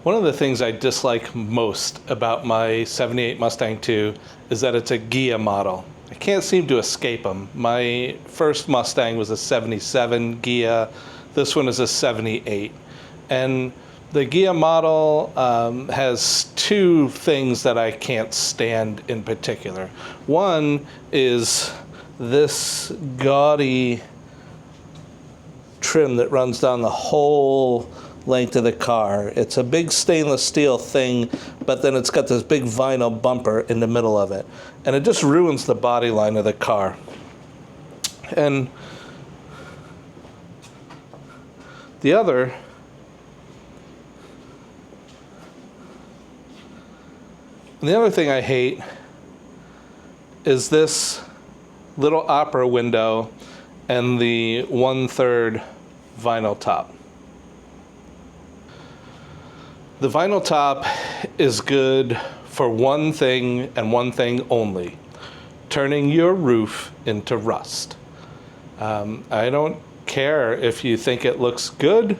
One of the things I dislike most about my 78 Mustang II is that it's a Ghia model. I can't seem to escape them. My first Mustang was a 77 Ghia. This one is a 78. And the Ghia model has two things that I can't stand in particular. One is this gaudy trim that runs down the whole length of the car. It's a big stainless steel thing, but then it's got this big vinyl bumper in the middle of it. And it just ruins the body line of the car. And the other thing I hate is this little opera window and the 1/3 vinyl top. The vinyl top is good for one thing and one thing only: turning your roof into rust. I don't care if you think it looks good.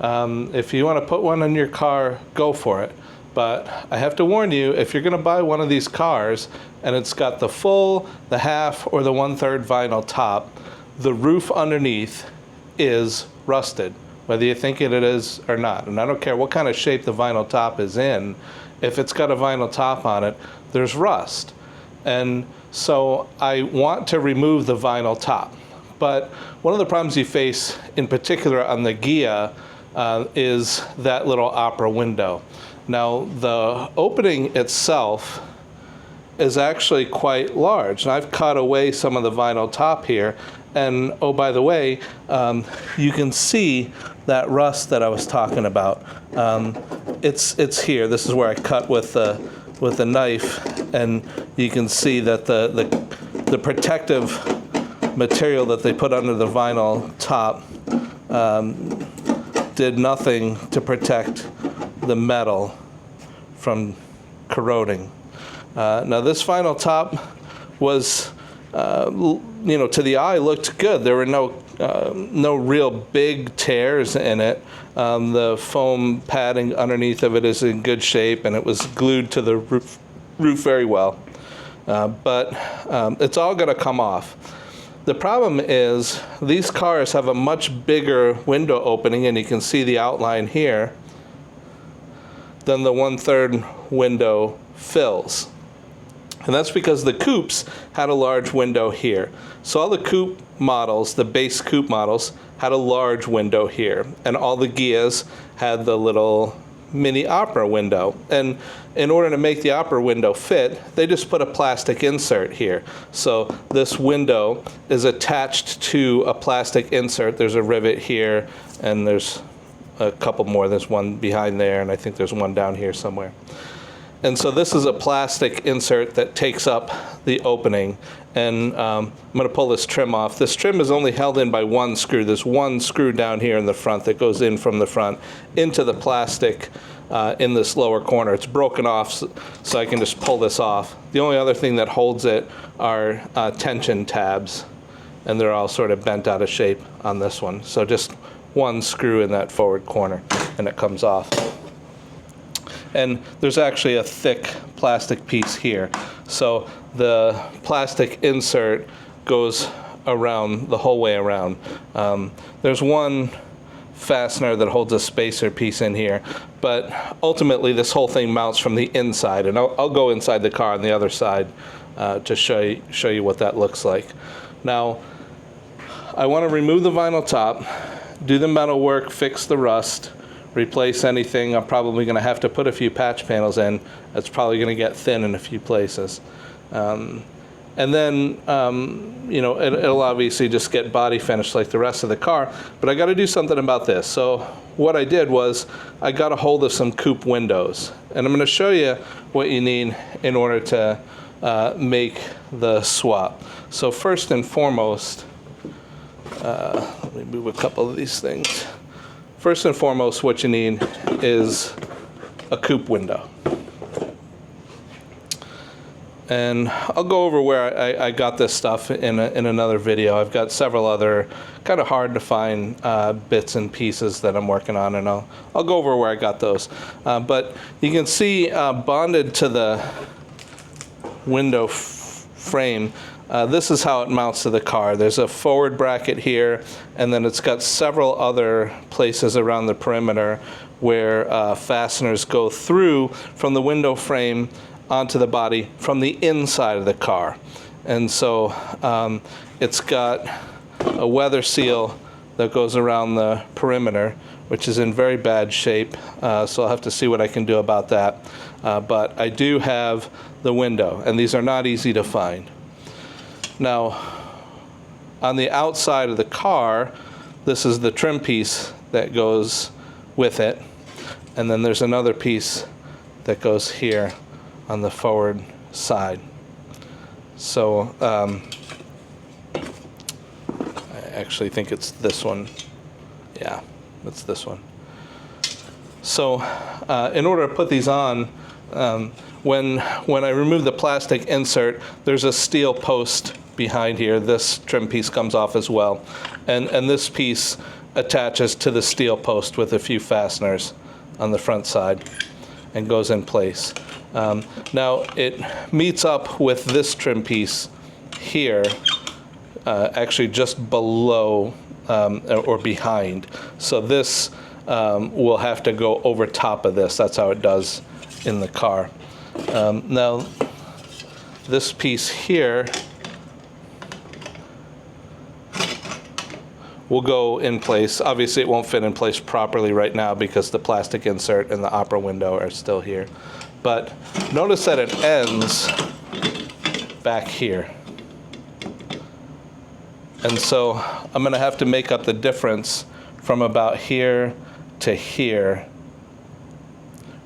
If you want to put one in your car, go for it. But I have to warn you, if you're going to buy one of these cars and it's got the full, the half, or the 1/3 vinyl top, the roof underneath is rusted, whether you think it is or not. And I don't care what kind of shape the vinyl top is in, if it's got a vinyl top on it, there's rust. And so I want to remove the vinyl top. But one of the problems you face, in particular on the Ghia, is that little opera window. Now, the opening itself is actually quite large. And I've cut away some of the vinyl top here. And oh, by the way, you can see that rust that I was talking about. It's here. This is where I cut with the knife, and you can see that the protective material that they put under the vinyl top did nothing to protect the metal from corroding. Now, this vinyl top was, to the eye looked good. There were no real big tears in it. The foam padding underneath of it is in good shape, and it was glued to the roof very well. But it's all going to come off. The problem is these cars have a much bigger window opening, and you can see the outline here, than the 1/3 window fills. And that's because the coupes had a large window here. So all the coupe models, the base coupe models, had a large window here. And all the Ghias had the little mini opera window. And in order to make the opera window fit, they just put a plastic insert here. So this window is attached to a plastic insert. There's a rivet here, and there's a couple more. There's one behind there, and I think there's one down here somewhere. And so this is a plastic insert that takes up the opening. And I'm going to pull this trim off. This trim is only held in by one screw. There's one screw down here in the front that goes in from the front into the plastic in this lower corner. It's broken off, so I can just pull this off. The only other thing that holds it are tension tabs, and they're all sort of bent out of shape on this one. So just one screw in that forward corner, and it comes off. And there's actually a thick plastic piece here. So the plastic insert goes around the whole way around. There's one fastener that holds a spacer piece in here, but ultimately this whole thing mounts from the inside. And I'll go inside the car on the other side to show you what that looks like. Now, I want to remove the vinyl top, do the metal work, fix the rust, replace anything. I'm probably going to have to put a few patch panels in. It's probably going to get thin in a few places. And then, it'll obviously just get body finished like the rest of the car. But I got to do something about this. So what I did was I got a hold of some coupe windows. And I'm going to show you what you need in order to make the swap. So first and foremost, let me move a couple of these things. First and foremost, what you need is a coupe window. And I'll go over where I got this stuff in another video. I've got several other kind of hard to find bits and pieces that I'm working on, and I'll go over where I got those. But you can see bonded to the window frame, this is how it mounts to the car. There's a forward bracket here, and then it's got several other places around the perimeter where fasteners go through from the window frame onto the body from the inside of the car. And so it's got a weather seal that goes around the perimeter, which is in very bad shape, so I'll have to see what I can do about that. But I do have the window, and these are not easy to find. Now, on the outside of the car, this is the trim piece that goes with it, and then there's another piece that goes here on the forward side. So I actually think it's this one. Yeah, it's this one. So in order to put these on, when I remove the plastic insert, there's a steel post behind here. This trim piece comes off as well, and this piece attaches to the steel post with a few fasteners on the front side and goes in place. Now it meets up with this trim piece here, actually just below or behind. So this will have to go over top of this. That's how it does in the car. Now this piece here will go in place. Obviously it won't fit in place properly right now because the plastic insert and the opera window are still here. But notice that it ends back here. And so I'm gonna have to make up the difference from about here to here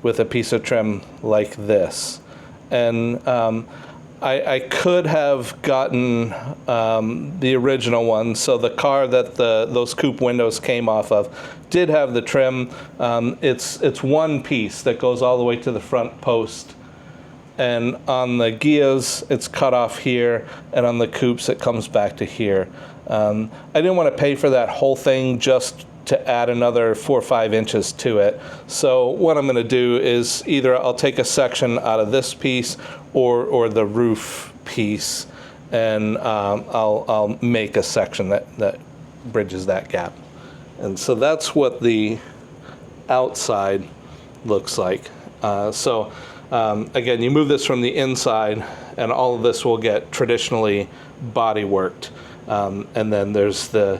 with a piece of trim like this. And I could have gotten the original one. So the car that those coupe windows came off of did have the trim. It's one piece that goes all the way to the front post. And on the Ghias, it's cut off here, and on the coupes, it comes back to here. I didn't want to pay for that whole thing just to add another 4 or 5 inches to it. So what I'm going to do is either I'll take a section out of this piece or the roof piece, and I'll make a section that bridges that gap. And so that's what the outside looks like. Again, you move this from the inside, and all of this will get traditionally body worked. And then there's the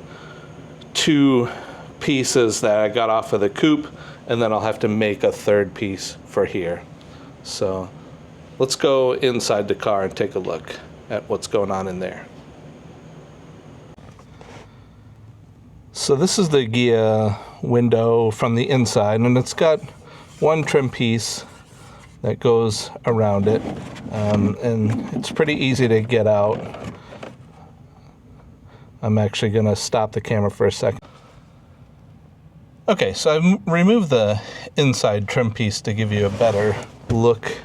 2 pieces that I got off of the coupe, and then I'll have to make a 3rd piece for here. So let's go inside the car and take a look at what's going on in there. So this is the Ghia window from the inside, and it's got one trim piece that goes around it, and it's pretty easy to get out. I'm actually going to stop the camera for a second. Okay, so I've removed the inside trim piece to give you a better look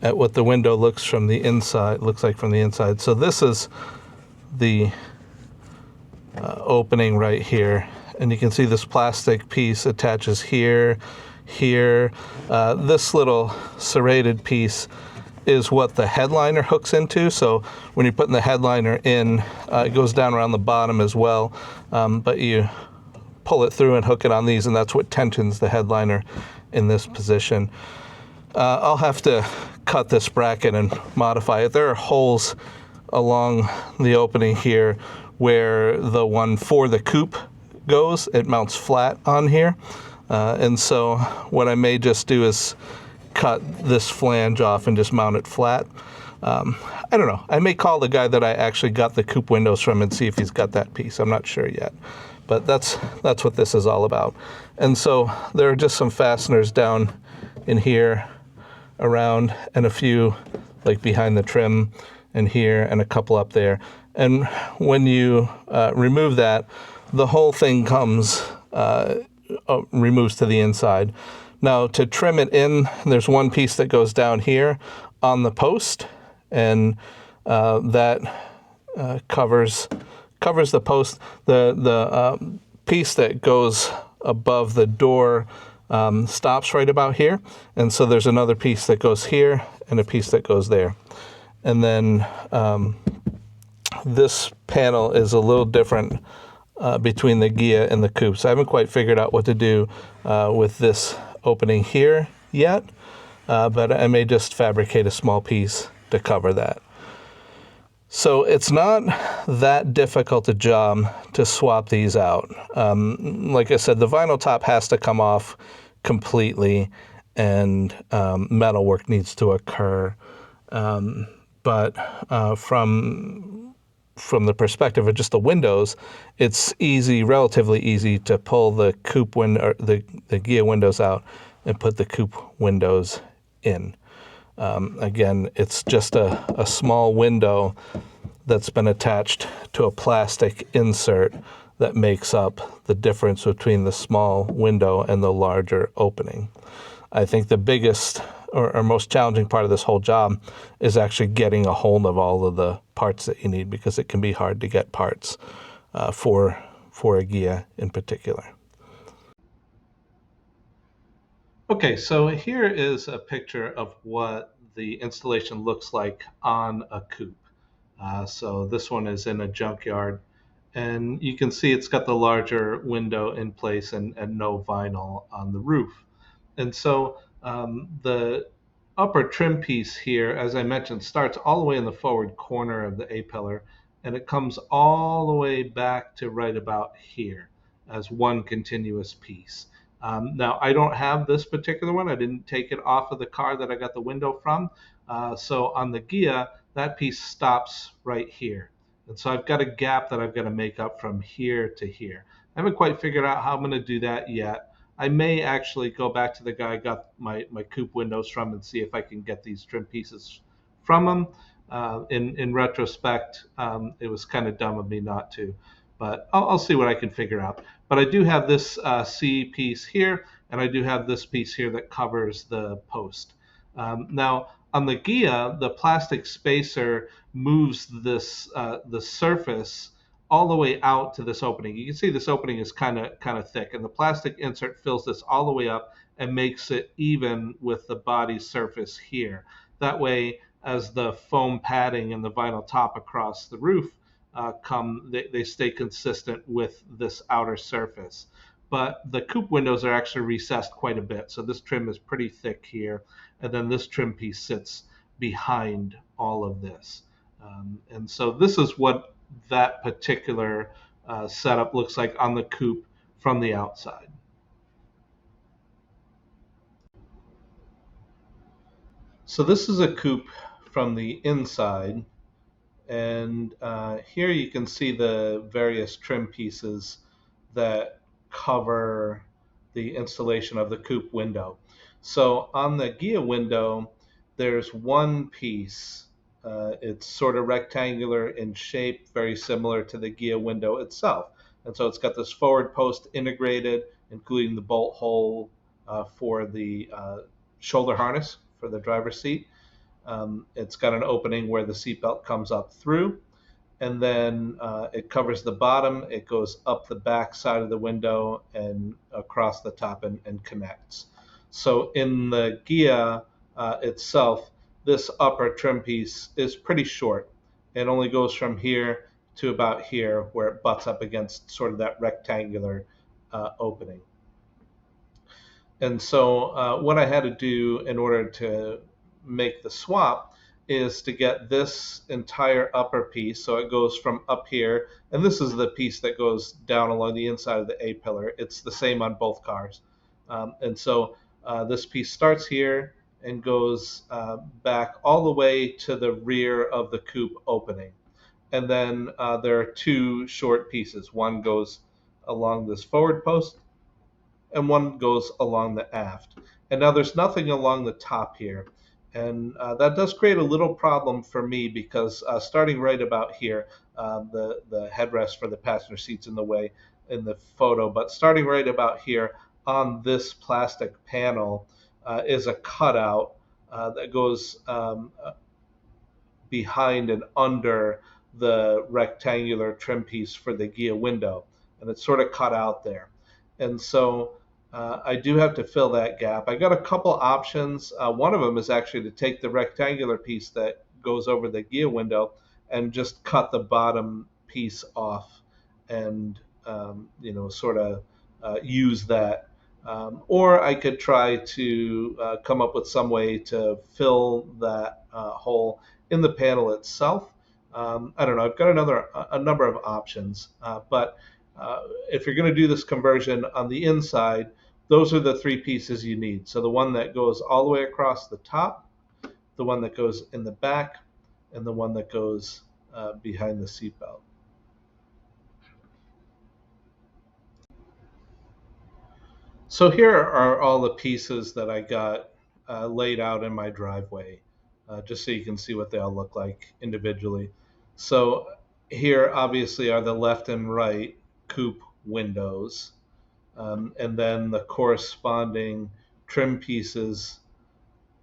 at what the window looks like from the inside. So this is the opening right here, and you can see this plastic piece attaches here. This little serrated piece is what the headliner hooks into. So when you're putting the headliner in, it goes down around the bottom as well, but you pull it through and hook it on these, and that's what tensions the headliner in this position. I'll have to cut this bracket and modify it. There are holes along the opening here where the one for the coupe goes. It mounts flat on here. And so what I may just do is cut this flange off and just mount it flat. I don't know. I may call the guy that I actually got the coupe windows from and see if he's got that piece. I'm not sure yet. But that's what this is all about. And so there are just some fasteners down in here, around, and a few like behind the trim and here, and a couple up there. And when you remove that, the whole thing comes removes to the inside. Now to trim it in, there's one piece that goes down here on the post, and that covers the post. The piece that goes above the door stops right about here, and so there's another piece that goes here and a piece that goes there, and then this panel is a little different between the Ghia and the Coupe. So I haven't quite figured out what to do with this opening here yet, but I may just fabricate a small piece to cover that. So it's not that difficult a job to swap these out. Like I said, the vinyl top has to come off completely, and metal work needs to occur. But from the perspective of just the windows, it's relatively easy to pull the coupe window, or the Ghia windows out and put the coupe windows in. Again, it's just a small window that's been attached to a plastic insert that makes up the difference between the small window and the larger opening. I think the biggest or most challenging part of this whole job is actually getting a hold of all of the parts that you need, because it can be hard to get parts for a Ghia in particular. Okay, so here is a picture of what the installation looks like on a coupe. So this one is in a junkyard, and you can see it's got the larger window in place and no vinyl on the roof. And so the upper trim piece here, as I mentioned, starts all the way in the forward corner of the A-pillar, and it comes all the way back to right about here as one continuous piece. Now, I don't have this particular one. I didn't take it off of the car that I got the window from. So on the Ghia, that piece stops right here. And so I've got a gap that I've got to make up from here to here. I haven't quite figured out how I'm going to do that yet. I may actually go back to the guy I got my coupe windows from and see if I can get these trim pieces from him. In retrospect, it was kind of dumb of me not to, but I'll see what I can figure out. But I do have this C piece here, and I do have this piece here that covers the post. Now, on the Ghia, the plastic spacer moves the surface all the way out to this opening. You can see this opening is kind of thick, and the plastic insert fills this all the way up and makes it even with the body surface here. That way, as the foam padding and the vinyl top across the roof they stay consistent with this outer surface. But the coupe windows are actually recessed quite a bit, so this trim is pretty thick here, and then this trim piece sits behind all of this. And so this is what that particular setup looks like on the coupe from the outside. So this is a coupe from the inside, and here you can see the various trim pieces that cover the installation of the coupe window. So on the Ghia window, there's one piece. It's sort of rectangular in shape, very similar to the Ghia window itself. And so it's got this forward post integrated, including the bolt hole for the shoulder harness for the driver's seat. It's got an opening where the seatbelt comes up through, and then it covers the bottom. It goes up the back side of the window and across the top and connects. So in the Ghia itself, this upper trim piece is pretty short. It only goes from here to about here, where it butts up against sort of that rectangular opening. And so what I had to do in order to make the swap is to get this entire upper piece. So it goes from up here, and this is the piece that goes down along the inside of the A-pillar. It's the same on both cars. And so this piece starts here and goes back all the way to the rear of the coupe opening. And then there are two short pieces. One goes along this forward post, and one goes along the aft. And now there's nothing along the top here. And that does create a little problem for me, because starting right about here, the headrest for the passenger seat's in the way in the photo, but starting right about here on this plastic panel is a cutout that goes behind and under the rectangular trim piece for the Ghia window, and it's sort of cut out there. And so I do have to fill that gap. I got a couple options. One of them is actually to take the rectangular piece that goes over the Ghia window and just cut the bottom piece off and sort of use that. Or I could try to come up with some way to fill that hole in the panel itself. I don't know. I've got a number of options, but if you're going to do this conversion on the inside, those are the three pieces you need. So the one that goes all the way across the top, the one that goes in the back, and the one that goes behind the seatbelt. So here are all the pieces that I got laid out in my driveway, just so you can see what they all look like individually. So here obviously are the left and right coupe windows, and then the corresponding trim pieces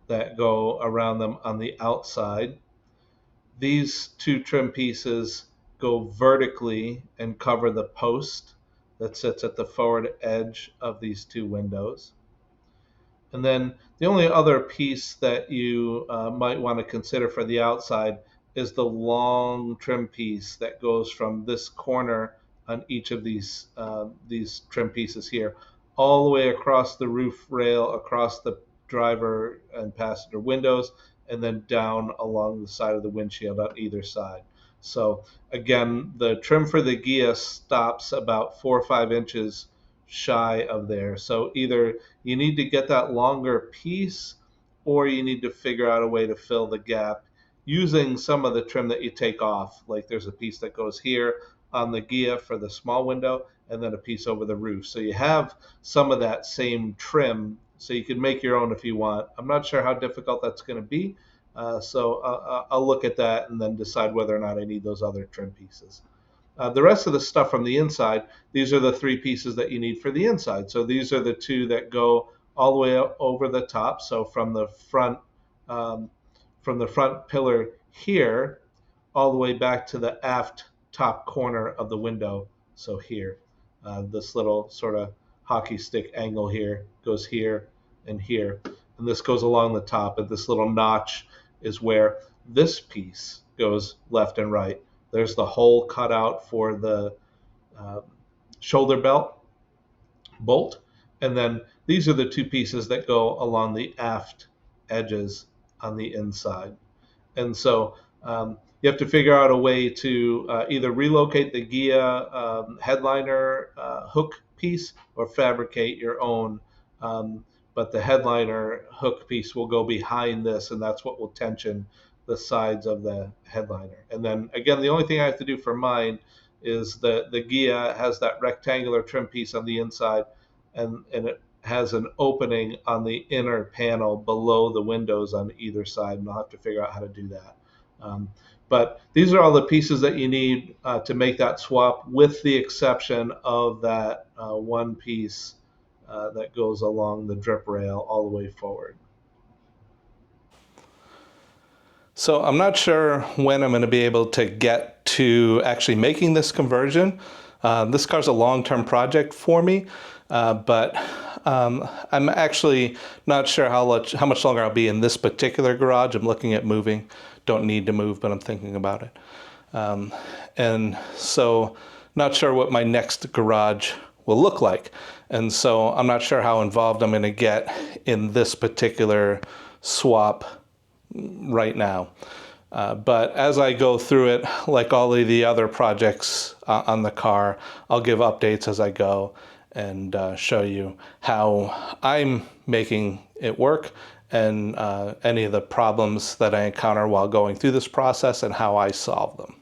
that go around them on the outside. These two trim pieces go vertically and cover the post that sits at the forward edge of these two windows. And then the only other piece that you might want to consider for the outside is the long trim piece that goes from this corner on each of these trim pieces here, all the way across the roof rail, across the driver and passenger windows, and then down along the side of the windshield on either side. So again, the trim for the Ghia stops about 4 or 5 inches shy of there. So either you need to get that longer piece, or you need to figure out a way to fill the gap using some of the trim that you take off. Like there's a piece that goes here on the Ghia for the small window, and then a piece over the roof. So you have some of that same trim, so you can make your own if you want. I'm not sure how difficult that's going to be. So I'll look at that and then decide whether or not I need those other trim pieces. The rest of the stuff from the inside, these are the three pieces that you need for the inside. So these are the two that go all the way over the top. So from the front pillar here, all the way back to the aft top corner of the window. So here, this little sort of hockey stick angle here goes here and here, and this goes along the top. And this little notch is where this piece goes left and right. There's the hole cut out for the shoulder belt bolt. And then these are the two pieces that go along the aft edges on the inside. And so you have to figure out a way to either relocate the Ghia headliner hook piece or fabricate your own. But the headliner hook piece will go behind this, and that's what will tension the sides of the headliner. And then again, the only thing I have to do for mine is the Ghia has that rectangular trim piece on the inside, and it has an opening on the inner panel below the windows on either side, and I'll have to figure out how to do that. But these are all the pieces that you need to make that swap, with the exception of that one piece that goes along the drip rail all the way forward. So I'm not sure when I'm going to be able to get to actually making this conversion. This car's a long-term project for me, but I'm actually not sure how much longer I'll be in this particular garage. I'm looking at moving. Don't need to move, but I'm thinking about it. And so not sure what my next garage will look like. And so I'm not sure how involved I'm going to get in this particular swap right now. But as I go through it, like all of the other projects on the car, I'll give updates as I go and show you how I'm making it work, and any of the problems that I encounter while going through this process and how I solve them.